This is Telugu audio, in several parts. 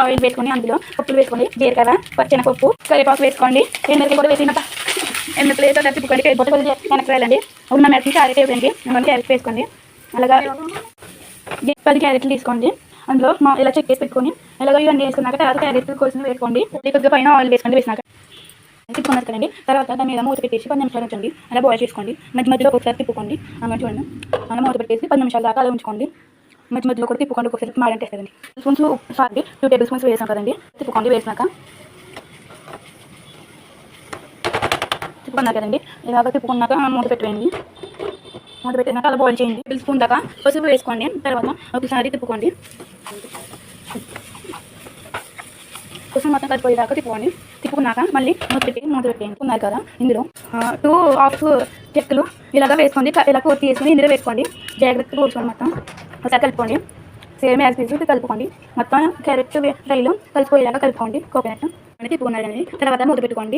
ఆయిల్ వేసుకొని అందులో పప్పులు వేసుకోండి. జీలకర్ర, పచ్చెనపప్పు, కరివేపాకు వేసుకోండి. ఎండుమిరపకాయలు కూడా వేసినాక ఎండుమిరపకాయలు తిప్పుకొని కరివేపాకు వెనక్కి వెళ్ళండి. ఉన్న మెరకి క్యారెట్ వేయండి. క్యారెట్ వేసుకోండి. అలాగా 10 క్యారెట్లు తీసుకోండి. అందులో ఇలా చెక్ చేసి పెట్టుకొని ఇలాగ ఇవన్నీ వేసుకున్నాక తర్వాత క్యారెట్ కోసిన వేసుకోండి. కొద్దిగా పైన ఆయిల్ వేసుకోండి. వేసినాక తిప్పుకున్నారు కదండి. తర్వాత దాని మీద మూత పెట్టేసి 10 నిమిషాలు ఉంచండి. అలా బాయిల్ చేసుకోండి. మధ్యలో ఒకసారి తిప్పుకోండి. చూడండి, అలా మూత పెట్టేసి 10 నిమిషాల దాకా అలా ఉంచుకోండి. మధ్యలో కూడా తిప్పుకోండి. ఒకసారి మాడంటేస్తుందండి. స్పూన్స్ సారీ 2 టేబుల్ స్పూన్స్ వేసాం కదండి. తిప్పుకోండి. వేసినాక తిప్పుకున్నారు కదండి. ఇలాగ తిప్పుకున్నాక మూత పెట్టేయండి. మూత పెట్టినాక అలా బాయిల్ చేయండి. టేబుల్ స్పూన్ దాకా పసుపు వేసుకోండి. తర్వాత ఒకసారి తిప్పుకోండి. కొంచెం మొత్తం కలిపోయేదాకా తిప్పుకున్నాక మళ్ళీ మూత పెట్టేయండి. ఉన్నారు కదా, ఇందులో 2 హాఫ్ చెక్కలు ఇలాగ వేసుకోండి. ఇలా కొట్టి వేసుకొని ఇందులో వేసుకోండి. జాగ్రత్తగా కూర్చోండి. మొత్తం ఒకసారి కలుపుకోండి. సేమ్ యాజ్ పీస్ కలుపుకోండి. మొత్తం క్యారెట్ ఫ్రైలో కలిసిపోయేలాగా కలుపుకోండి. కోకోనట్ అని తిప్పుకున్నారండి. తర్వాత మూత పెట్టుకోండి.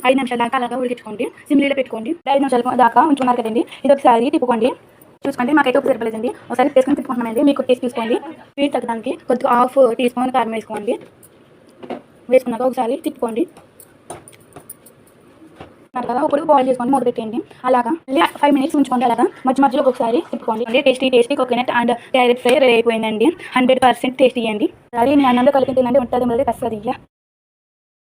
5 నిమిషాల దాకా అలాగా ఉడికించుకోండి. సిమ్లీలో పెట్టుకోండి. 5 నిమిషాల దాకా ఉంచుకున్నారు కదండి. ఇది ఒకసారి తిప్పుకోండి. చూసుకోండి, మాకైతే ఒక సరిపోలేదండి. ఒకసారి వేసుకొని తిప్పుకుంటున్నామండి. మీకు టేస్ట్ తీసుకోండి. స్వీట్ తగ్గడానికి కొద్దిగా హాఫ్ టీ స్పూన్ కారం వేసుకోండి. వేసుకున్నాక ఒకసారి తిప్పుకోండి. కదా ఇప్పుడు బాయిల్ చేసుకోండి. మూత పెట్టేయండి. అలాగా 5 మినిట్స్ ఉంచుకోండి. అలాగా మధ్యలో ఒకసారి తిప్పుకోండి. Tasty coconut and carrot fry ready అయిపోయిందండి. 100% టేస్టీ అండి. సరే నేను అన్నంలో కలిపి తినండి. ఉంటుంది మరి కస్తుంది.